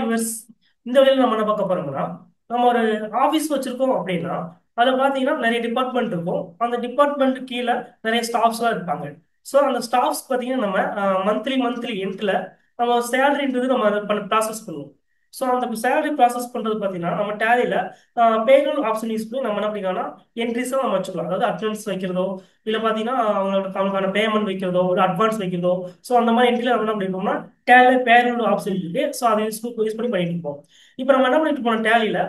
Viewers, இந்த வழியில் நம்ம என்ன பார்க்க போறோம்னா, நம்ம ஒரு ஆஃபீஸ் வச்சிருக்கோம் அப்படின்னா, அதில் பார்த்தீங்கன்னா நிறைய டிபார்ட்மெண்ட் இருக்கும். அந்த டிபார்ட்மெண்ட் கீழே நிறைய ஸ்டாஃப்ஸ்லாம் இருப்பாங்க. ஸோ அந்த ஸ்டாஃப்ஸ் பார்த்தீங்கன்னா நம்ம மந்த்லி எண்ட்ல நம்ம சேலரின்றது நம்ம அதை ப்ராசஸ் பண்ணுவோம். ஸோ அந்த சேலரி ப்ராசஸ் பண்றது பார்த்தீங்கன்னா நம்ம டேலியில பேரோல் ஆப்ஷன் யூஸ் பண்ணி நம்ம என்ன பண்ணிக்கலாம்னா என்ட்ரிஸாக நம்ம வச்சுக்கலாம். அதாவது அட்டெண்டன்ஸ் வைக்கிறதோ, இல்லை பார்த்தீங்கன்னா அவங்களுக்கான பேமெண்ட் வைக்கிறதோ, ஒரு அட்வான்ஸ் வைக்கிறதோ. ஸோ அந்த மாதிரி என்ட்ரியில் நம்ம என்ன பண்ணிருக்கோம்னா டேலி பேரோல் ஆப்ஷன் இருக்கு. ஸோ அதை யூஸ் பண்ணி பண்ணிட்டு இருப்போம். இப்போ நம்ம என்ன பண்ணிட்டு போனோம் டேலியில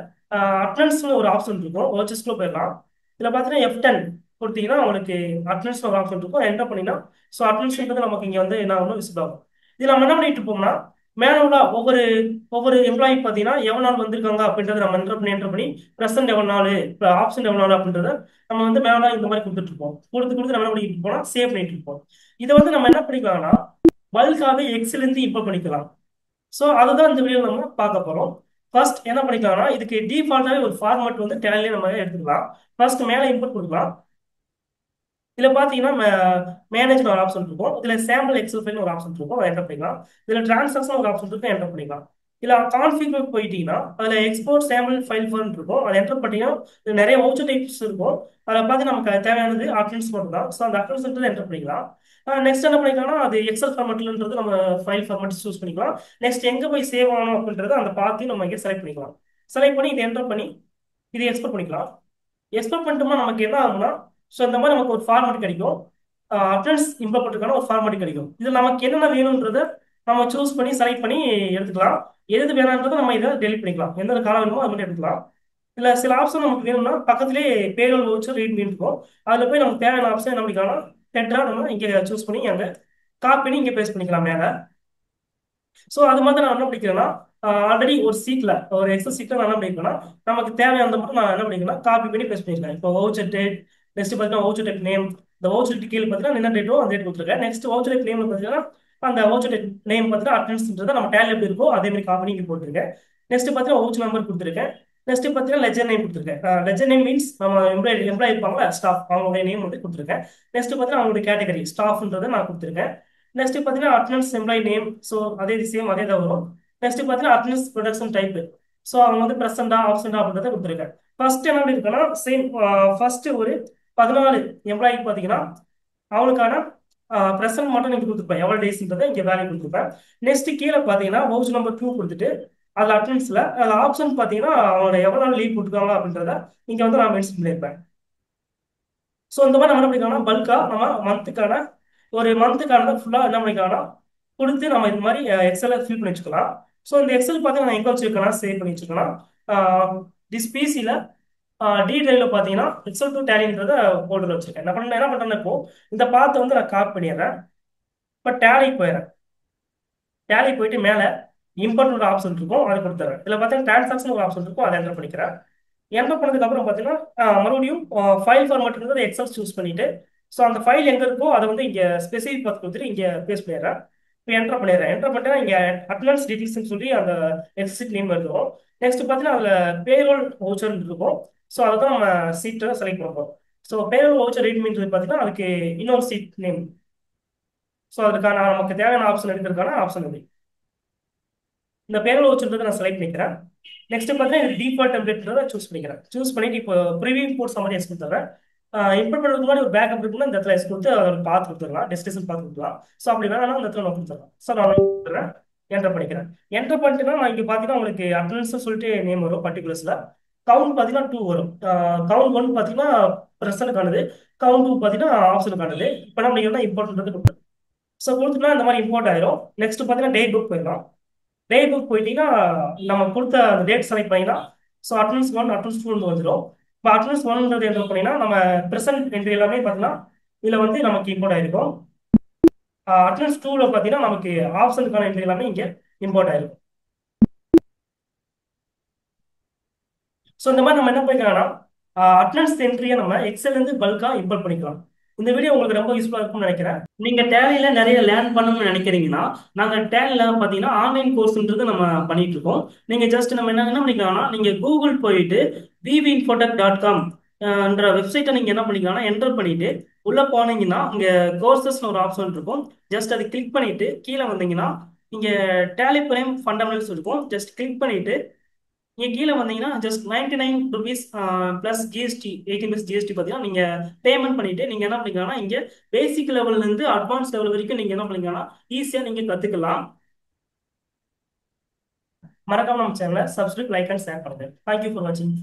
அட்டெண்டன்ஸ்னு ஒரு ஆப்ஷன் இருக்கும். வர்ச்சஸ்க்குள்ள போயிடலாம். இதில் பார்த்தீங்கன்னா F10 கொடுத்தீங்கன்னா உங்களுக்கு அட்டெண்டன்ஸ் ஒரு ஆப்ஷன் இருக்கும். என்டர் பண்ணினா ஸோ அட்டெண்டன்ஸ்ன்றது நமக்கு இங்கே வந்து என்ன ஆகும் விசிட் ஆகும். இதில் நம்ம என்ன பண்ணிட்டு இருப்போம்னா மேனுவலா ஒவ்வொரு ஒவ்வொரு எம்ப்ளாயி பார்த்தீங்கன்னா எவ்வளவு நாள் வந்திருக்காங்க அப்படின்றத நம்ம என்டர் பண்ணி பிரசன்ட் எவ்வளவு நாள், ஆப்ஷன் எவ்வளவு நாள் அப்படின்றத நம்ம வந்து மேனுவலா இந்த மாதிரி கொடுத்துட்டு இருப்போம். கொடுத்து நம்ம என்ன பண்ணிட்டு இருப்போம்னா சேவ் பண்ணிட்டு இருப்போம். இதை வந்து நம்ம என்ன பண்ணிக்கலாம்னா பல்காவே எக்ஸல் இருந்து இம்போர்ட் பண்ணிக்கலாம். ஸோ அதுதான் இந்த வீடியோ நம்ம பார்க்க போறோம். ஃபர்ஸ்ட் என்ன பண்ணிக்கலாம்னா இதுக்கு டிஃபால்ட்டாவே ஒரு ஃபார்மட் வந்து டேலியே நம்ம எடுத்துக்கலாம். ஃபர்ஸ்ட் மேலே இம்போர்ட் கொடுக்கலாம். இதுல பாத்தீங்கன்னா மேனேஜ்னு ஒரு ஆப்ஷன் இருக்கும். இதுல சாம்பிள் எக்ஸல் ஃபைல்னு ஒரு ஆப்ஷன் இருக்கும். அதை என்டர் பண்ணிக்கலாம். இதுல டிரான்சாக்ஷன் ஒரு ஆப்ஷன் இருக்கும். என்டர் பண்ணிக்கலாம். இல்ல கான்ஃபிகர் போயிட்டீங்கன்னா அதுல எக்ஸ்போர்ட் சாம்பிள் ஃபைல் ஃபார்ம் இருக்கும். அதை என்டர் பண்ணீங்கன்னா இது நிறைய வவுச்சர் டைப்ஸ் இருக்கும். அதில் பார்த்து நமக்கு தேவையானது அட்டெண்டன்ஸ் மட்டும் தான். ஸோ அந்த அட்டெண்டன்ஸ் என்டர் பண்ணிக்கலாம். நெக்ஸ்ட் என்ன பண்ணிக்கலாம்னா அது எக்ஸல் ஃபார்மெட்லன்றது நம்ம ஃபைல் ஃபார்மெட் சூஸ் பண்ணிக்கலாம். நெக்ஸ்ட் எங்க போய் சேவ் ஆகணும் அப்படின்றத அந்த பார்த்து நம்ம இங்கே செலக்ட் பண்ணிக்கலாம். செலக்ட் பண்ணி இதை என்டர் பண்ணி இதை எக்ஸ்போர்ட் பண்ணிக்கலாம். எக்ஸ்போர்ட் பண்ணிட்டோம்னா நமக்கு என்ன ஆகும்னா ஸோ இந்த மாதிரி நமக்கு ஒரு ஃபார்மேட் கிடைக்கும். அட்டெண்டன்ஸ் இம்ப்ளோர் பண்ணுறதுக்கான ஒரு ஃபார்மேட் கிடைக்கும். இது நமக்கு என்னென்ன வேணும்ன்றத நம்ம சூஸ் பண்ணி செலக்ட் பண்ணி எடுத்துக்கலாம். எது வேணான்றதை நம்ம இதை டெலிட் பண்ணிக்கலாம். எந்த காலம் வேணுமோ அது மட்டும் எடுத்துக்கலாம். இல்லை சில ஆப்ஷன் நமக்கு வேணும்னா பக்கத்துலேயே பேரோல் வவுச்சர் ரீட் மீன் இருக்கும். அதில் போய் நமக்கு தேவையான ஆப்ஷன் என்ன பண்ணிக்கலாம்னா ஹெட்டரா நம்ம இங்கே சூஸ் பண்ணி அங்கே காப்பி பண்ணி இங்கே பேஸ்ட் பண்ணிக்கலாம் மேலே. ஸோ அது மாதிரி நான் என்ன பண்ணிக்கிறேன்னா ஆல்ரெடி ஒரு சீட்ல ஒரு எக்ஸல் சீட்ல நான் என்ன பண்ணிக்கிறேன்னா நமக்கு தேவையான மட்டும் நான் என்ன பண்ணிக்கிறேன்னா காப்பி பண்ணி பேஸ்ட் பண்ணிருக்கேன். இப்போ வவுச்சர் டேட், நெக்ஸ்ட் பார்த்தீங்கன்னா வவுச்சர் டேட் நேம், இந்த வவுச்சர் கீழே பார்த்தீங்கன்னா என்ன டேட்டோ அந்த டேட் கொடுத்துருக்கேன். நெக்ஸ்ட் வவுச்சர் டேட் நேம் பார்த்தீங்கன்னா அந்த வவுச்சர் டேட் நேம் பார்த்தீங்கன்னா அட்டெண்டன்ஸ்ன்றதை நம்ம டேலி எப்படி இருக்கோ அதே மாதிரி காப்பி இங்கே போட்டுருக்கேன். நெக்ஸ்ட் பார்த்தீங்கன்னா வவுச்சர் நம்பர் கொடுத்துருக்கேன். நெக்ஸ்ட் பார்த்தீங்கன்னா லெஜர் நேம் கொடுத்துருக்கேன். லெஜர் நேம் மீன்ஸ் நம்ம எம்ப்ளாயி இருப்பாங்களா ஸ்டாஃப் அவங்களுடைய நேம் வந்து கொடுத்துருக்கேன். நெக்ஸ்ட் பார்த்தீங்கன்னா அவங்களுடைய கேட்டகரி ஸ்டாஃப்ன்றதை நான் கொடுத்துருக்கேன். நெக்ஸ்ட் பார்த்தீங்கன்னா அட்டெண்டன்ஸ் எம்ப்ளாயி நேம். ஸோ அதே சேம் அதே தான் வரும். நெக்ஸ்ட் பார்த்தீங்கன்னா அட்டெண்டன்ஸ் ப்ரொடக்ஷன் டைப். ஸோ அவங்க வந்து ப்ரெசென்டா ஆப்சென்டா அப்படின்றத கொடுத்துருக்கேன். ஃபர்ஸ்ட் என்ன இருக்குன்னா சேம் ஃபர்ஸ்ட் ஒரு 14 எம்ப்ளாய்க்கு பார்த்தீங்கன்னா அவங்களுக்கான ப்ரெசென்ட் மட்டும் நீங்க கொடுத்துருப்பேன். எவ்வளோ டேஸ்ன்றதை இங்கே வேல்யூ கொடுத்துருப்பேன். நெக்ஸ்ட் கீழே பார்த்தீங்கன்னா வவுச்சர் நம்பர் 2 கொடுத்துட்டு அதில் அட்டெண்டன்ஸ்ல அதில் ஆப்ஷன் பார்த்தீங்கன்னா அவங்களோட எவ்வளோ நாள் லீவ் கொடுத்துருக்காங்க அப்படின்றத இங்கே வந்து நான் மென்ஷன் பண்ணியிருப்பேன். ஸோ இந்த மாதிரி நம்ம என்ன பண்ணிக்கலாம் பல்கா நம்ம மந்த்துக்கான ஒரு மந்த்துக்கான ஃபுல்லாக என்ன பண்ணிக்கலாம் கொடுத்து நம்ம இது மாதிரி எக்ஸலை ஃபில் பண்ணி வச்சுக்கலாம். ஸோ இந்த எக்ஸல் பார்த்தீங்கன்னா நான் எங்கே வச்சிருக்கேன்னா சேவ் பண்ணி வச்சுக்கலாம். டிஸ் பிசியில் டி டிரைவ்ல பார்த்தீங்கன்னா எக்ஸல் டு டேலின்றத போல்டர் வச்சிருக்கேன். நான் என்ன பண்ணுறேன்னா இப்போ இந்த பாத்தை வந்து நான் காப்பி பண்ணிடுறேன். இப்போ டேலிக்கு போயிடுறேன். டேலி போயிட்டு மேலே இம்போர்ட் ஒரு ஆப்ஷன் இருக்கும் அதை கொடுத்துறேன். இதில் பார்த்தீங்கன்னா டிரான்சாக்ஷன் ஒரு ஆப்ஷன் இருக்கும் அதை என்டர் பண்ணிக்கிறேன். என்டர் பண்ணதுக்கு அப்புறம் பார்த்தீங்கன்னா மறுபடியும் ஃபைல் ஃபார்மேட்ன்றது எக்ஸல் சூஸ் பண்ணிட்டு ஸோ அந்த ஃபைல் எங்கே இருக்கோ அதை வந்து இங்கே ஸ்பெசிஃபிக் பார்த்து கொடுத்துட்டு இங்கே பேஸ்ட் பண்ணிடுறேன். இப்போ என்டர் பண்ணிடுறேன். என்டர் பண்ணிட்டா இங்கே அட்டெண்டன்ஸ் டீட்டெயில்ஸ்னு சொல்லி அந்த எக்ஸிட் நேம் இருக்கும். நெக்ஸ்ட் பார்த்தீங்கன்னா அதில் பேரோல் வவுச்சர் இருக்கும். ஸோ அதை தான் நம்ம சீட்டை செலக்ட் பண்ணுறோம். ஸோ பேரோல் வவுச்சர் ரீட் மீன்றது பார்த்தீங்கன்னா அதுக்கு இன்னொரு சீட் நேம். ஸோ அதுக்கான நமக்கு தேவையான ஆப்ஷன் எடுக்கிறதுக்கான ஆப்ஷன் இது. இந்த பேரோல் வவுச்சர்ன்றதை நான் செலக்ட் பண்ணிக்கிறேன். நெக்ஸ்ட் பார்த்தீங்கன்னா இது டிஃபால்ட் டெம்ப்ளேட்ன்றதை சூஸ் பண்ணிக்கிறேன். சூஸ் பண்ணிட்டு இப்போ ப்ரிவியூ இம்போர்ட் சம்மரி எஸ் கொடுத்துறேன். இம்போர்ட் பண்ணுறதுக்கு முன்னாடி ஒரு பேக்கப் இருக்குன்னா இந்த இடத்துல எஸ் கொடுத்து அதோட பார்த்து கொடுத்துடலாம். டெஸ்டினேஷன் பார்த்து கொடுத்துடலாம். ஸோ அப்படி வேணாலும் இந்த இடத்துல நான் கொடுத்துடலாம். ஸோ நான் கொடுத்துறேன். என்டர் பண்ணிக்கிறேன். என்டர் பண்ணிட்டுனா நான் இங்கே பார்த்தீங்கன்னா உங்களுக்கு அட்டெண்டன்ஸ் சொல்லிட்டு நேம் வரும் பர்டிகுலர்ஸ்ல. கவுண்ட் பார்த்தீங்கன்னா 2 வரும். கவுண்ட் 1 பார்த்தீங்கன்னா ப்ரெசனுக்கானது, கவுண்ட் 2 பார்த்தீங்கன்னா ஆப்ஷனுக்கானது. இப்போ நம்ம நீங்கள் இம்போர்ட்ன்றது கொடுத்துருவோம். ஸோ கொடுத்துட்டா இந்த மாதிரி இம்போர்ட் ஆயிரும். நெக்ஸ்ட் பார்த்தீங்கன்னா டேட் புக் போயிடலாம். டேட் புக் போயிட்டீங்கன்னா நம்ம கொடுத்த அந்த டேட் செலக்ட் பண்ணிங்கன்னா ஸோ அட்டெண்டன்ஸ் 1 அட்டெண்டன்ஸ் 2 வந்துடும். இப்போ அட்டெண்டன்ஸ் 1ன்றது என்டர் பண்ணிங்கன்னா நம்ம ப்ரெசென்ட் என்ட்ரி எல்லாமே பார்த்தீங்கன்னா இதில் வந்து நமக்கு இம்போர்ட் ஆயிருக்கும். அட்டெண்டன்ஸ் 2ல பார்த்தீங்கன்னா நமக்கு ஆப்ஷனுக்கான என்ட்ரி எல்லாமே இங்கே இம்போர்ட் ஆயிருக்கும். ஸோ இந்த மாதிரி நம்ம என்ன பண்ணிக்கலாம்னா அட்டெண்டன்ஸ் என்ட்ரியை நம்ம எக்ஸல் இருந்து பல்கா இம்போர்ட் பண்ணிக்கலாம். இந்த வீடியோ உங்களுக்கு ரொம்ப யூஸ்ஃபுல்லாக இருக்கும்னு நினைக்கிறேன். நீங்க டேலியில நிறைய லேர்ன் பண்ணணும்னு நினைக்கிறீங்கன்னா நாங்க டேலியில பார்த்தீங்கன்னா ஆன்லைன் கோர்ஸ்ன்றது நம்ம பண்ணிட்டு இருக்கோம். நீங்க ஜஸ்ட் நம்ம என்ன பண்ணிக்கலாம்னா நீங்க கூகுள் போயிட்டு vvinfotech.com என்ற வெப்சைட்டை நீங்க என்ன பண்ணிக்கலாம்னா என்டர் பண்ணிட்டு உள்ள போனீங்கன்னா இங்க கோர்சஸ்னு ஒரு ஆப்ஷன் இருக்கும். ஜஸ்ட் அதை கிளிக் பண்ணிட்டு கீழே வந்தீங்கன்னா இங்க டேலி பிரைம் ஃபண்டமெண்டல்ஸ் இருக்கும். ஜஸ்ட் கிளிக் பண்ணிட்டு இங்க கீழே வந்தீங்கன்னா just 99 rupees plus GST 18 GST பார்த்தீங்கன்னா நீங்க பேமெண்ட் பண்ணிட்டு நீங்க என்ன பண்ணிக்கலாம்னா இங்க பேசிக் லெவல்ல இருந்து அட்வான்ஸ் லெவல் வரைக்கும் நீங்க என்ன பண்ணிக்கலாம்னா ஈஸியா நீங்க கத்துக்கலாம். மறக்காம நம்ம சேனலை சப்ஸ்கிரைப் லைக் அண்ட் ஷேர் பண்ணுங்க. தேங்க்யூ ஃபார் வாட்சிங்.